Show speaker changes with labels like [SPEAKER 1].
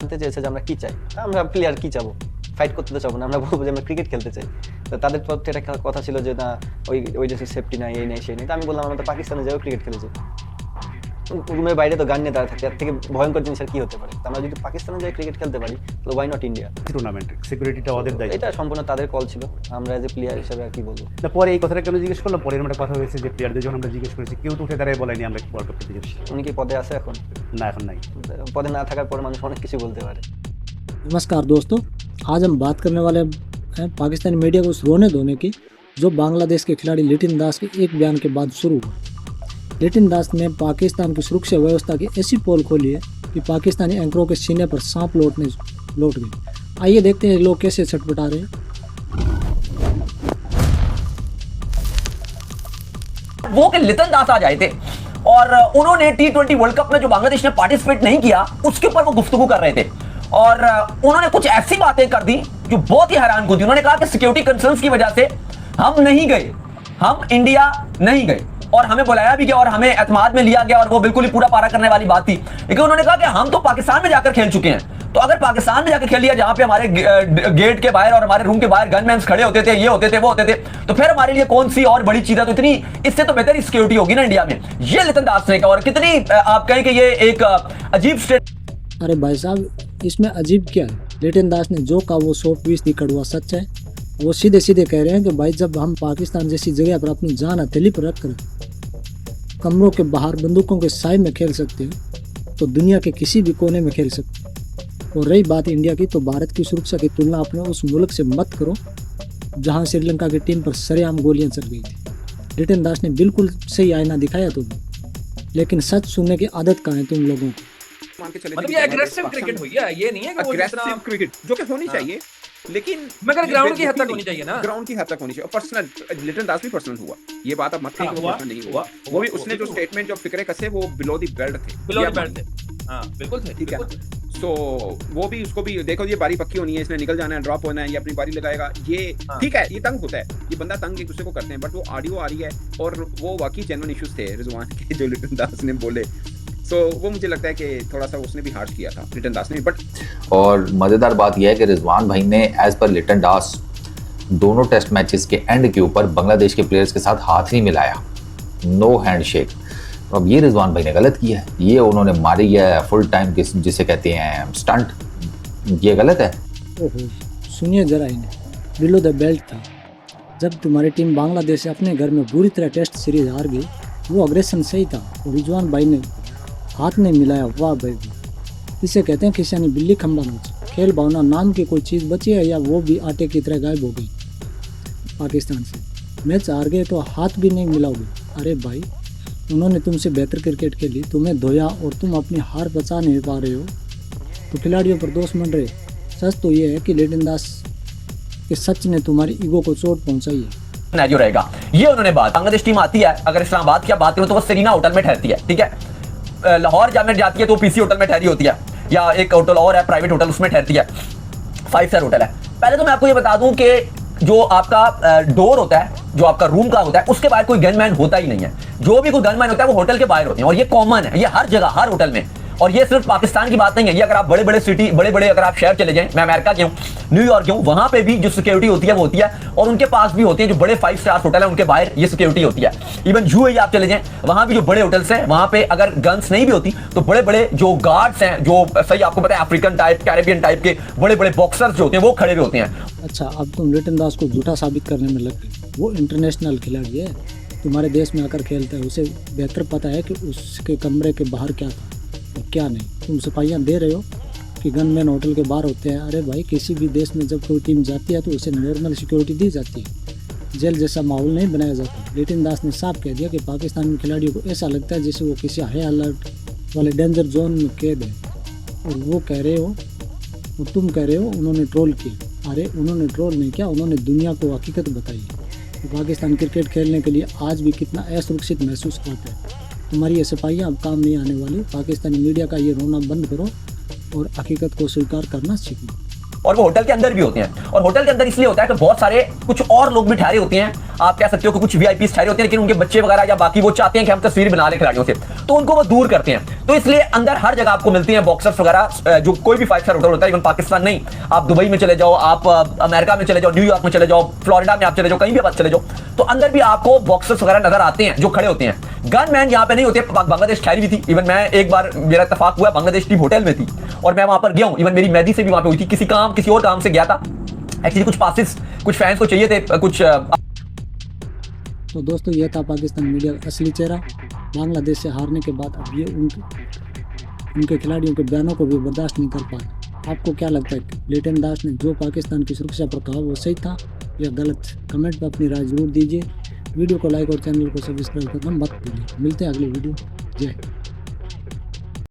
[SPEAKER 1] জানতে চেয়েছে যে আমরা কি চাই, আমরা প্লেয়ার কি চাবো, ফাইট করতে তো চাবো না, আমরা বলবো যে আমরা ক্রিকেট খেলতে চাই। তো তাদের পক্ষে একটা কথা ছিল যে না ওই দেশের সেফটি নাই, এই নেই সেই নেই। তো আমি বললাম আমরা তো পাকিস্তানে যাবো ক্রিকেট খেলেছি, রুমের বাইরে তো গান নিয়ে তারা থাকে, এর থেকে ভয়ঙ্কর জিনিস আর কি হতে পারে। আমরা যদি পাকিস্তানে যাই ক্রিকেট খেলতে পারি তো ওয়াই নট ইন্ডিয়া।
[SPEAKER 2] টুর্নামেন্ট সিকিউরিটিটা ওদের দায়িত্ব,
[SPEAKER 1] এটা সম্পূর্ণ তাদের কল ছিল, আমরা এজ এ প্লেয়ার হিসেবে আর কি বলবো।
[SPEAKER 2] পরে এই কথাটা কেন জিজ্ঞেস করলাম, পরে একটা কথা হয়েছে যে প্লেয়ারদের যখন আমরা জিজ্ঞেস করেছি কেউ তো উঠে দাঁড়ায় বলেনি আমরা ওয়ার্ল্ড কাপ খেলতে যাচ্ছি।
[SPEAKER 1] উনি কি পদে আছে এখন?
[SPEAKER 2] না, এখন নাই।
[SPEAKER 1] পদে না থাকার পর মানুষ অনেক কিছু বলতে পারে।
[SPEAKER 3] नमस्कार दोस्तों, आज हम बात करने वाले हैं पाकिस्तानी मीडिया को उस रोने धोने की जो बांग्लादेश के खिलाड़ी लिटिन दास के एक बयान के बाद शुरू हुआ। लिटिन दास ने पाकिस्तान की सुरक्षा व्यवस्था की ऐसी पोल खोली है कि पाकिस्तानी एंकरों के सीने पर सांप लौट गए। आइए देखते हैं लोग कैसे छटपटा रहे हैं।
[SPEAKER 4] वो कि लिटन दास आ जाए थे और उन्होंने T20 वर्ल्ड कप में जो बांग्लादेश ने पार्टिसिपेट नहीं किया उसके ऊपर वो गुफ्तगू कर रहे थे और उन्होंने कुछ ऐसी बातें कर दी जो बहुत ही हैरान को थी। उन्होंने कहा कि सिक्योरिटी कंसर्न्स की वजह से हम नहीं गए, हम इंडिया नहीं गए और हमें बुलाया भी गया और हमें एतमाद में लिया गया और वो बिल्कुल ही पूरा पारा करने वाली बात थी। लेकिन उन्होंने कहा कि हम तो पाकिस्तान में जाकर खेल चुके हैं, तो अगर पाकिस्तान में जाकर खेल लिया जहां पे हमारे गेट के बाहर और हमारे रूम के बाहर गनमैन्स खड़े होते थे, ये होते थे, वो होते थे, तो फिर हमारे लिए कौन सी और बड़ी चीज है? तो इतनी इससे तो बेहतर सिक्योरिटी होगी ना इंडिया में। ये लिटन दास ने कहा और कितनी आप कहें कि ये एक अजीब स्टेट।
[SPEAKER 3] अरे भाई साहब, इसमें अजीब क्या है? लिटिन दास ने जो कहा वो 100% कड़वा सच है। वो सीधे सीधे कह रहे हैं कि भाई जब हम पाकिस्तान जैसी जगह पर अपनी जान हथेली पर रख कर कमरों के बाहर बंदूकों के साए में खेल सकते हैं तो दुनिया के किसी भी कोने में खेल सकते हैं। और रही बात इंडिया की, तो भारत की सुरक्षा की तुलना अपने उस मुल्क से मत करो जहां श्रीलंका की टीम पर सरेआम गोलियां चल गई थी। लिटिन दास ने बिल्कुल सही आईना दिखाया तुम्हें, लेकिन सच सुनने की आदत कहाँ है तुम लोगों को?
[SPEAKER 5] मतलब ये एग्रेसिव क्रिकेट हुई है, ये नहीं है कि वो
[SPEAKER 6] एग्रेसिव क्रिकेट जो कि होनी चाहिए, लेकिन
[SPEAKER 5] मगर ग्राउंड की हद तक होनी चाहिए ना।
[SPEAKER 6] ग्राउंड की हद तक होनी चाहिए और पर्सनल लिटन दास भी पर्सनल हुआ, ये बात अब मत कहिए कि वो पर्सनल नहीं हुआ। वो भी उसने जो स्टेटमेंट जो फिक्रे कसे वो बिलो द बेल्ट थे,
[SPEAKER 5] बिलो द बेल्ट थे। हां बिल्कुल थे,
[SPEAKER 6] ठीक है। सो वो भी उसको भी देखो, ये बारी पक्की होनी है, इसने निकल जाना है, ड्रॉप होना है, ये अपनी बारी लगाएगा, ये ठीक है, ये तंग होता है, ये बंदा तंग एक दूसरे को करते हैं, बट वो ऑडियो आ रही है और वो वाकई जेन्युइन इश्यूज थे रिजवान के जो लिटन दास ने बोले। सो वो मुझे लगता है कि थोड़ा सा उसने भी हार्श किया था लिटन दास ने। बट
[SPEAKER 7] और मज़ेदार बात यह है कि रिजवान भाई ने एज पर लिटन दास दोनों टेस्ट मैचेस के एंड के ऊपर बांग्लादेश के प्लेयर्स के साथ हाथ नहीं मिलाया, नो हैंडशेक। अब ये रिजवान भाई ने गलत किया है, ये उन्होंने मारी है फुल टाइम जिसे कहते हैं स्टंट, ये गलत है।
[SPEAKER 3] ओहो, सुनिए जरा इन्हें, बिलो द बेल्ट था। जब तुम्हारी टीम बांग्लादेश से अपने घर में बुरी तरह टेस्ट सीरीज हार गई, वो अग्रेशन सही था और रिजवान भाई ने हाथ नहीं मिलाया। वाह भाई, इसे कहते हैं किसानी बिल्ली खंबा नोच। खेल भावना नाम की कोई चीज़ बची है या वो भी आटे की तरह गायब हो गई? पाकिस्तान से मैच हार गए तो हाथ भी नहीं मिलाओगे? अरे भाई, उन्होंने तुमसे बेहतर क्रिकेट खेली, तुम्हें धोया और तुम अपनी हार बचा नहीं पा रहे हो तो खिलाड़ियों पर दोष मंड रहे। सच तो ये है कि लिटिन दास के सच ने तुम्हारी ईगो को चोट पहुंचाई है।
[SPEAKER 4] जो रहेगा ये उन्होंने बात, बांग्लादेश टीम आती है, अगर इस्लामाबाद की बात करूं तो वो सेरीना होटल में ठहरती है, ठीक है। लाहौर जाने जाती है तो पीसी होटल में ठहरी होती है, या एक होटल और है प्राइवेट होटल, उसमें ठहरती है, 5 स्टार होटल है। पहले तो मैं आपको ये बता दूं कि जो आपका डोर होता है, जो आपका रूम का होता है, उसके बाहर कोई गनमैन होता ही नहीं है। जो भी कोई गनमैन होता है वो होटल के बाहर होते हैं और ये कॉमन है, ये हर जगह हर होटल में। और ये सिर्फ पाकिस्तान की बात नहीं है, ये अगर आप बड़े बड़े सिटी, बड़े बड़े अगर आप शहर चले जाएं, मैं अमेरिका के हूँ, न्यूयॉर्क के हूँ, वहां पे भी जो सिक्योरिटी होती है वो होती है और उनके पास भी होती है। जो बड़े 5 स्टार होटल है उनके बाहर ये सिक्योरिटी होती है। इवन यूएई आप चले जाएं, वहां भी जो बड़े होटल्स हैं वहां पे अगर गन्स नहीं भी होती तो बड़े बड़े जो गार्ड्स हैं, जो सही आपको पता है अफ्रीकन टाइप, कैरेबियन टाइप के बड़े बड़े बॉक्सर्स जो होते हैं वो खड़े हुए होते हैं।
[SPEAKER 3] अच्छा, अब तुम लिटिन दास को झूठा साबित करने में लग गए। वो इंटरनेशनल खिलाड़ी है, तुम्हारे देश में आकर खेलता है, उसे बेहतर पता है कि उसके कमरे के बाहर क्या था और क्या नहीं। तुम सफाइयाँ दे रहे हो कि गनमैन होटल के बाहर होते हैं। अरे भाई, किसी भी देश में जब कोई टीम जाती है तो उसे नॉर्मल सिक्योरिटी दी जाती है, जेल जैसा माहौल नहीं बनाया जाता। लिटिन दास ने साफ कह दिया कि पाकिस्तान में खिलाड़ियों को ऐसा लगता है जैसे वो किसी हाई अलर्ट वाले डेंजर जोन में कैद है। और वो कह रहे हो और तुम कह रहे हो उन्होंने ट्रोल किया। अरे उन्होंने ट्रोल नहीं किया, उन्होंने दुनिया को हकीकत बताई कि पाकिस्तान क्रिकेट खेलने के लिए आज भी कितना असुरक्षित महसूस करते हैं। तुम्हारी ये सफाइयाँ अब काम नहीं आने वाली। पाकिस्तानी मीडिया का ये रोना बंद करो और हकीकत को स्वीकार करना सीखो।
[SPEAKER 4] और वो होटल के अंदर भी होते हैं, और होटल के अंदर इसलिए होता है कि बहुत सारे कुछ और लोग भी ठहरे होते हैं, आप कह सकते हो कि कुछ वीआईपी ठहरे होते हैं, लेकिन उनके बच्चे वगैरह या बाकी वो चाहते हैं कि हम तस्वीर बना लें खिलाड़ियों से। तो उनको वो दूर करते हैं। तो इसलिए अंदर हर जगह आपको मिलती हैं बॉक्सर्स वगैरह, जो कोई भी 5 स्टार होटल होता है, इवन पाकिस्तान नहीं, आप दुबई में चले जाओ, आप अमेरिका में चले जाओ, न्यूयॉर्क में चले जाओ, फ्लोरिडा में आप चले जाओ, कहीं भी आप चले जाओ, तो अंदर भी आपको बॉक्सर्स वगैरह नजर आते हैं जो खड़े होते हैं। गनमैन यहाँ पे नहीं होते। बांग्लादेश ठहरी भी थी, इवन मैं एक बार मेरा इत्तेफाक हुआ, बांग्लादेश टीम होटल में थी और मैं वहां पर गया हूँ, इवन मेरी मेहदी से भी वहां पे हुई थी, किसी और काम से गया था एक्चुअली, कुछ पासिस कुछ फैंस को चाहिए थे, कुछ
[SPEAKER 3] तो दोस्तों ये था पाकिस्तान मीडिया का असली चेहरा। बांग्लादेश से हारने के बाद अब ये उनके खिलाड़ियों के बयानों को भी बर्दाश्त नहीं कर पाए। आपको क्या लगता है कि लिटन दास ने जो पाकिस्तान की सुरक्षा पर कहा वो सही था या गलत? कमेंट में अपनी राय जरूर दीजिए। वीडियो को लाइक और चैनल को सब्सक्राइब करना मत भूलिए। मिलते हैं अगली वीडियो। जय हिंद।